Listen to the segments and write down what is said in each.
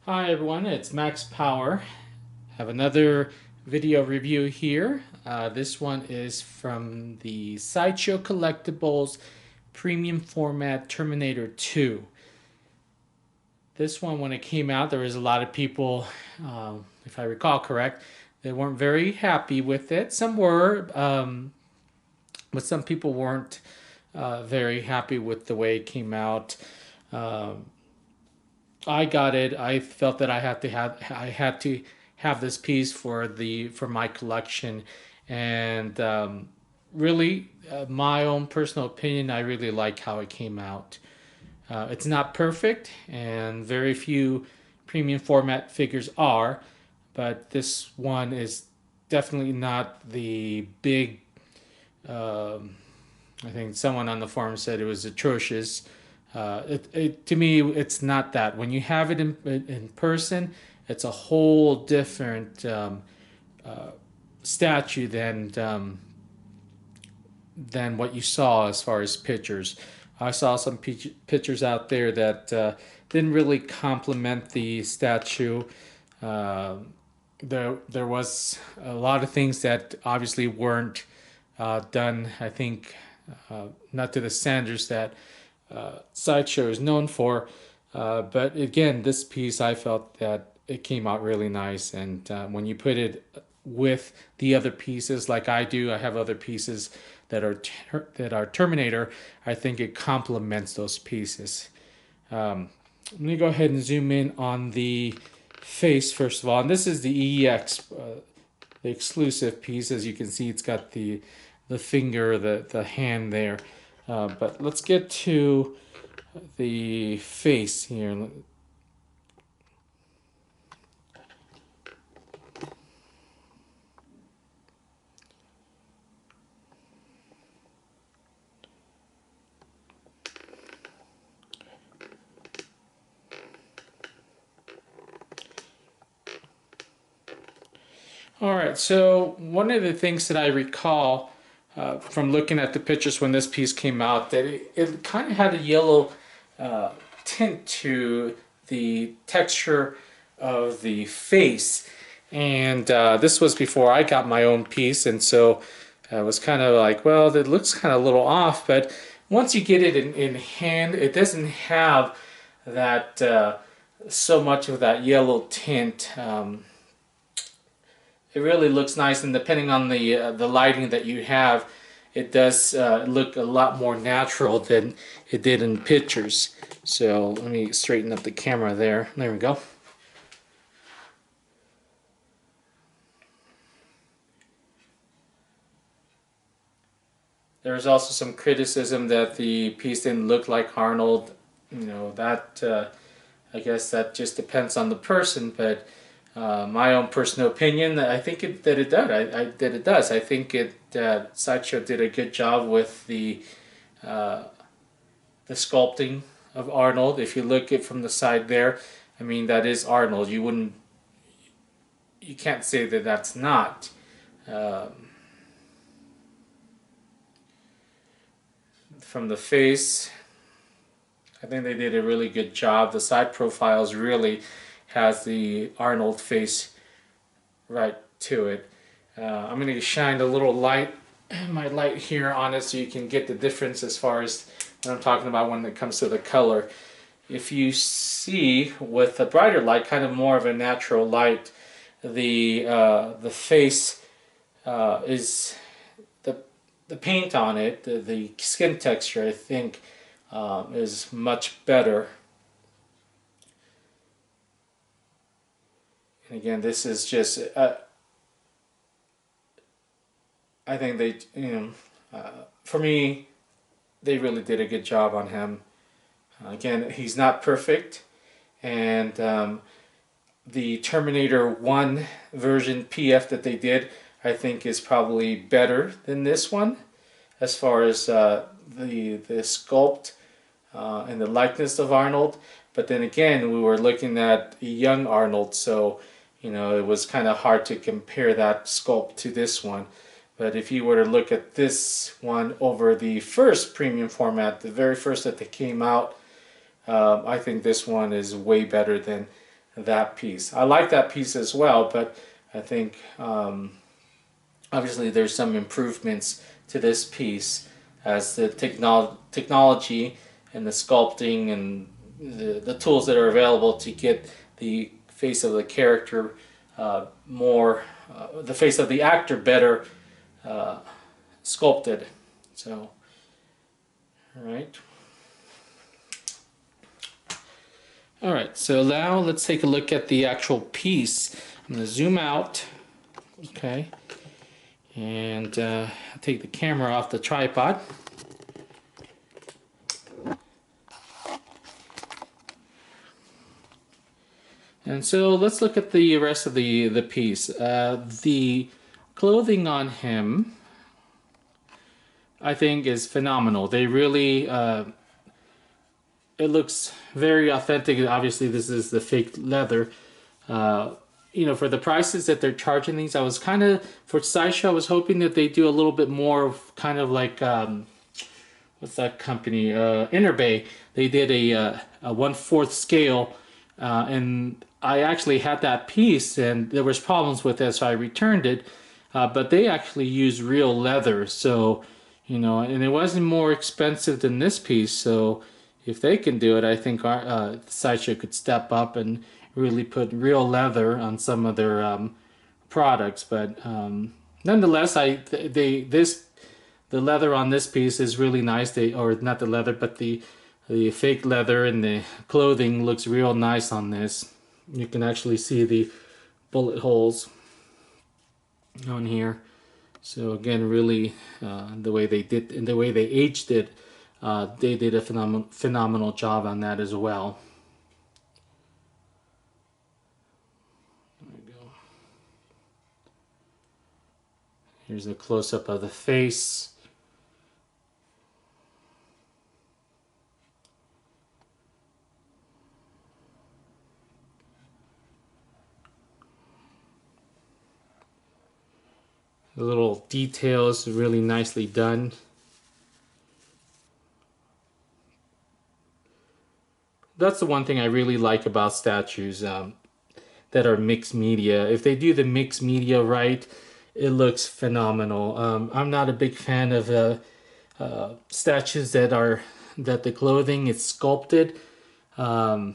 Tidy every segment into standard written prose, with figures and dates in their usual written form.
Hi everyone, it's Max Power. Have another video review here. This one is from the Sideshow Collectibles Premium Format Terminator 2. This one, when it came out, there was a lot of people, if I recall correct, they weren't very happy with it. Some were, but some people weren't very happy with the way it came out. Um, I got it. I felt that I had to have this piece for my collection, and really, my own personal opinion, I really like how it came out. It's not perfect, and very few premium format figures are, but this one is definitely not the big. Um, I think someone on the forum said it was atrocious. To me, it's not that. When you have it in person, it's a whole different uh, statue than what you saw as far as pictures. I saw some pictures out there that didn't really complement the statue. Uh, there was a lot of things that obviously weren't done. I think not to the standards that Sideshow is known for. But again, this piece I felt that it came out really nice, and when you put it with the other pieces, like I do, I have other pieces that are Terminator. I think it complements those pieces. Let me go ahead and zoom in on the face first of all, and this is the EX, the exclusive piece. As you can see, it's got the finger, the hand there. But let's get to the face here. All right, so one of the things that I recall from looking at the pictures when this piece came out, that it kind of had a yellow uh, tint to the texture of the face. And this was before I got my own piece, and so I was kind of like, well, it looks kind of a little off, but once you get it in hand, it doesn't have that so much of that yellow tint. It really looks nice, and depending on the lighting that you have, it does look a lot more natural than it did in pictures. So let me straighten up the camera there. There we go. There's also some criticism that the piece didn't look like Arnold. You know, that I guess that just depends on the person, but my own personal opinion, I think that it does. That it does. I think Sideshow did a good job with uh, the sculpting of Arnold. If you look at from the side there, I mean that is Arnold. You can't say that that's not. Um, from the face, I think they did a really good job. The side profiles really has the Arnold face right to it. I'm going to shine a little light, my light here on it, so you can get the difference as far as what I'm talking about when it comes to the color. If you see with a brighter light, kind of more of a natural light, the face is the paint on it, the skin texture, I think, is much better. And again, this is just I think they, for me, they really did a good job on him. Again, he's not perfect, and the Terminator 1 version PF that they did, I think, is probably better than this one as far as the sculpt and the likeness of Arnold. But then again, we were looking at a young Arnold, so it was kind of hard to compare that sculpt to this one. But if you were to look at this one over the first premium format, the very first that they came out, I think this one is way better than that piece. I like that piece as well, but I think obviously there's some improvements to this piece as the technology and the sculpting and the tools that are available to get the face of the character the face of the actor better sculpted. So, all right. All right, so now let's take a look at the actual piece. I'm going to zoom out, okay, and take the camera off the tripod. And so let's look at the rest of the piece. The clothing on him, I think, is phenomenal. They really, it looks very authentic. Obviously, this is the fake leather. You know, for the prices that they're charging these, I was kind of, for Sideshow, I was hoping that they do a little bit more of kind of like, what's that company? Interbay. They did a 1/4 scale, and I actually had that piece, and there was problems with it, so I returned it. But they actually used real leather, so, you know, and it wasn't more expensive than this piece, so if they can do it, I think our Sideshow could step up and really put real leather on some of their products. But nonetheless, the leather on this piece is really nice. Or not the leather, but the fake leather and the clothing looks real nice on this. You can actually see the bullet holes on here. So again, really, the way they did and the way they aged it, they did a phenomenal job on that as well. There we go. Here's a close-up of the face. The little details really nicely done. That's the one thing I really like about statues that are mixed media. If they do the mixed media right, it looks phenomenal. I'm not a big fan of statues that the clothing is sculpted. I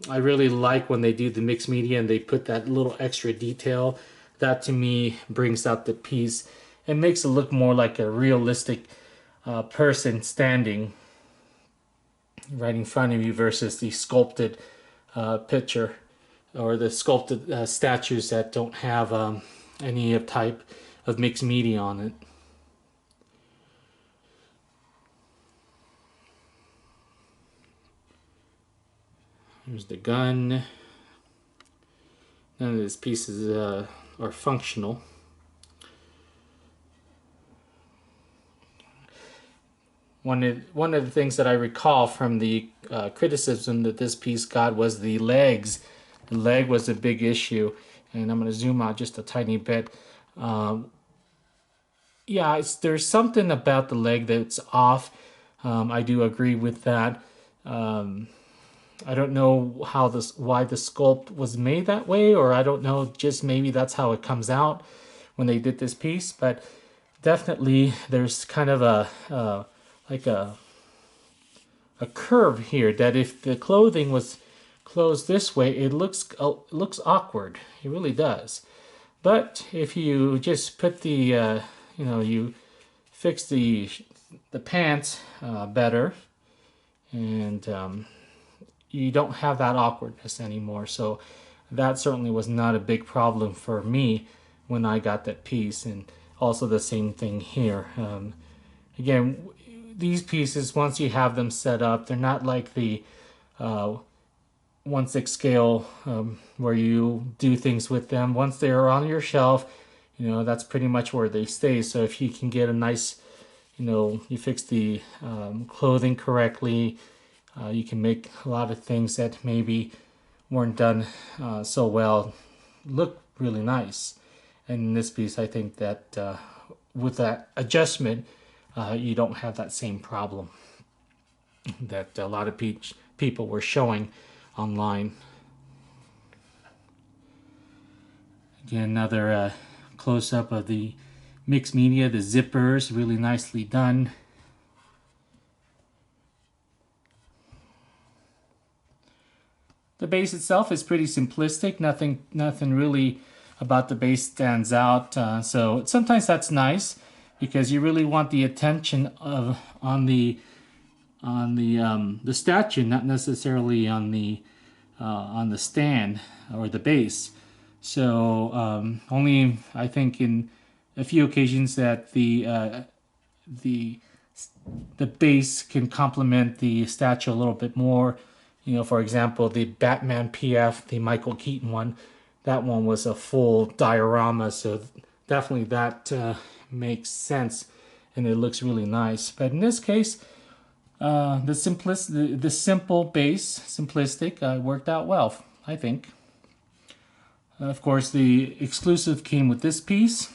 really like when they do the mixed media and they put that little extra detail. That to me brings out the piece and makes it look more like a realistic person standing right in front of you versus the sculpted picture or the sculpted statues that don't have any type of mixed media on it. Here's the gun. None of these pieces are functional. One of the things that I recall from the criticism that this piece got was the legs. The leg was a big issue, and I'm going to zoom out just a tiny bit. Yeah, there's something about the leg that's off. I do agree with that. I don't know why the sculpt was made that way, or I don't know, just maybe that's how it comes out when they did this piece. But definitely, there's kind of a like a curve here that if the clothing was closed this way, it looks awkward. It really does. But if you just put the you know, you fix the pants better, and you don't have that awkwardness anymore. So that certainly was not a big problem for me when I got that piece. And also the same thing here. Again, these pieces, once you have them set up, they're not like the 1/6 scale where you do things with them. Once they're on your shelf, you know, that's pretty much where they stay. So if you can get a nice, you know, you fix the clothing correctly, you can make a lot of things that maybe weren't done so well look really nice. And in this piece, I think that with that adjustment, you don't have that same problem that a lot of people were showing online. Get another close-up of the mixed media, the zippers, really nicely done. The base itself is pretty simplistic. Nothing really about the base stands out. So sometimes that's nice because you really want the attention on the statue, not necessarily on the stand or the base. So only I think in a few occasions that the base can complement the statue a little bit more. You know, for example, the Batman PF, the Michael Keaton one, that one was a full diorama, so definitely that makes sense, and it looks really nice. But in this case, the simple base, simplistic, worked out well, I think. Of course, the exclusive came with this piece.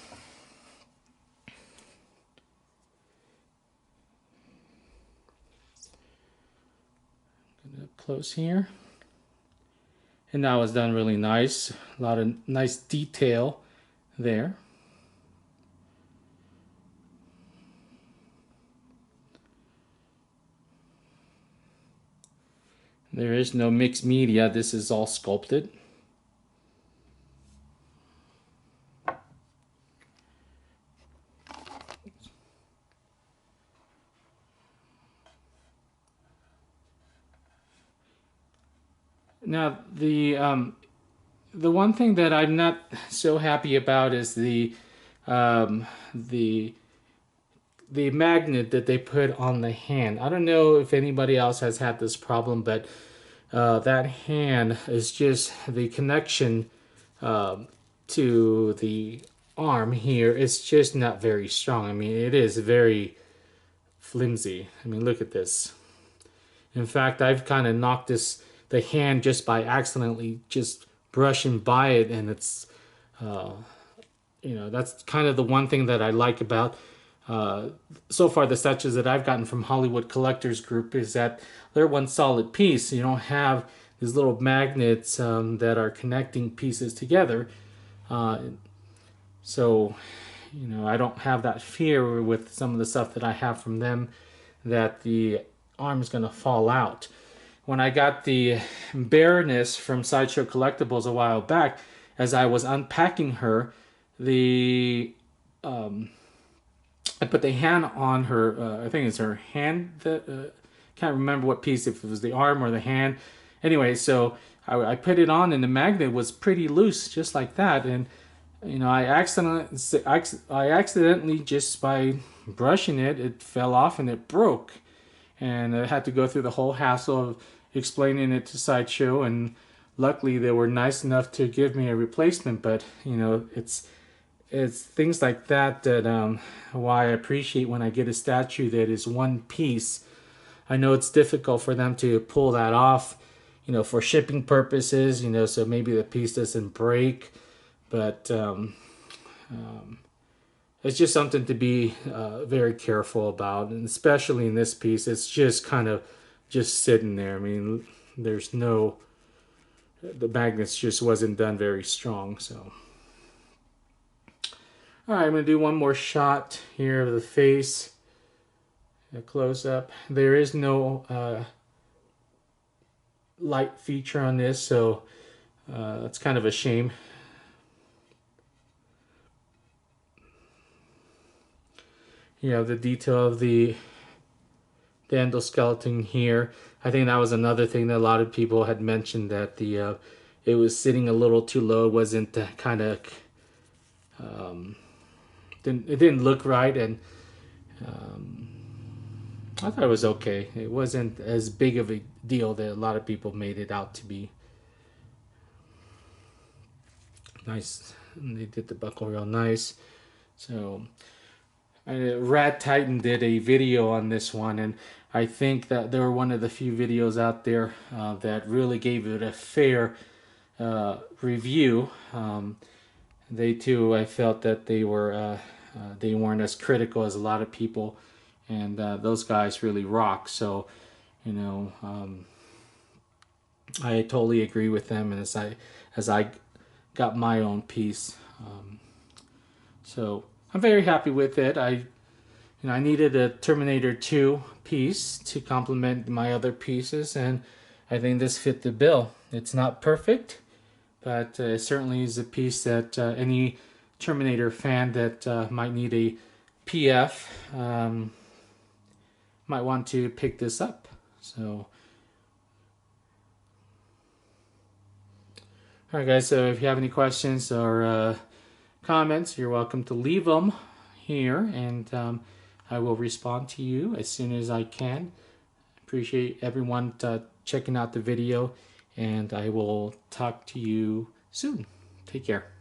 Up close here. And that was done really nice. A lot of nice detail there. There is no mixed media. This is all sculpted. Now the one thing that I'm not so happy about is the magnet that they put on the hand. I don't know if anybody else has had this problem, but that hand is just the connection to the arm here. It's just not very strong. I mean, it is very flimsy. I mean, look at this. In fact, I've kind of knocked the hand just by accidentally just brushing by it, and it's you know, that's kind of the one thing that I like about so far the statues that I've gotten from Hollywood Collectors Group is that they're one solid piece. You don't have these little magnets that are connecting pieces together. So, you know, I don't have that fear with some of the stuff that I have from them that the arm is going to fall out. When I got the Baroness from Sideshow Collectibles a while back, as I was unpacking her, I put the hand on her, I think it's her hand, that can't remember what piece, if it was the arm or the hand. Anyway, so I put it on and the magnet was pretty loose, just like that. And, you know, I accidentally, just by brushing it, it fell off and it broke. And I had to go through the whole hassle of explaining it to Sideshow, and luckily they were nice enough to give me a replacement. But, you know, it's things like that that why I appreciate when I get a statue that is one piece. I know it's difficult for them to pull that off, you know, for shipping purposes, you know, so maybe the piece doesn't break, but it's just something to be very careful about, and especially in this piece, it's just kind of just sitting there. I mean, there's no, the magnets just wasn't done very strong, so. All right, I'm going to do one more shot here of the face, a close-up. There is no light feature on this, so that's kind of a shame. You know, the detail of the endoskeleton here. I think that was another thing that a lot of people had mentioned, that the it was sitting a little too low. It wasn't kind of it didn't look right, and I thought it was okay. It wasn't as big of a deal that a lot of people made it out to be. Nice. And they did the buckle real nice. So Rad Titan did a video on this one, and I think that they were one of the few videos out there that really gave it a fair review. They too, I felt that they weren't as critical as a lot of people, and those guys really rock. So, you know, I totally agree with them, and as I got my own piece, So I'm very happy with it. I needed a Terminator 2 piece to complement my other pieces, and I think this fit the bill. It's not perfect, but it certainly is a piece that any Terminator fan that might need a PF might want to pick this up. So, alright guys, so if you have any questions or comments, you're welcome to leave them here, and I will respond to you as soon as I can. Appreciate everyone checking out the video, and I will talk to you soon. Take care.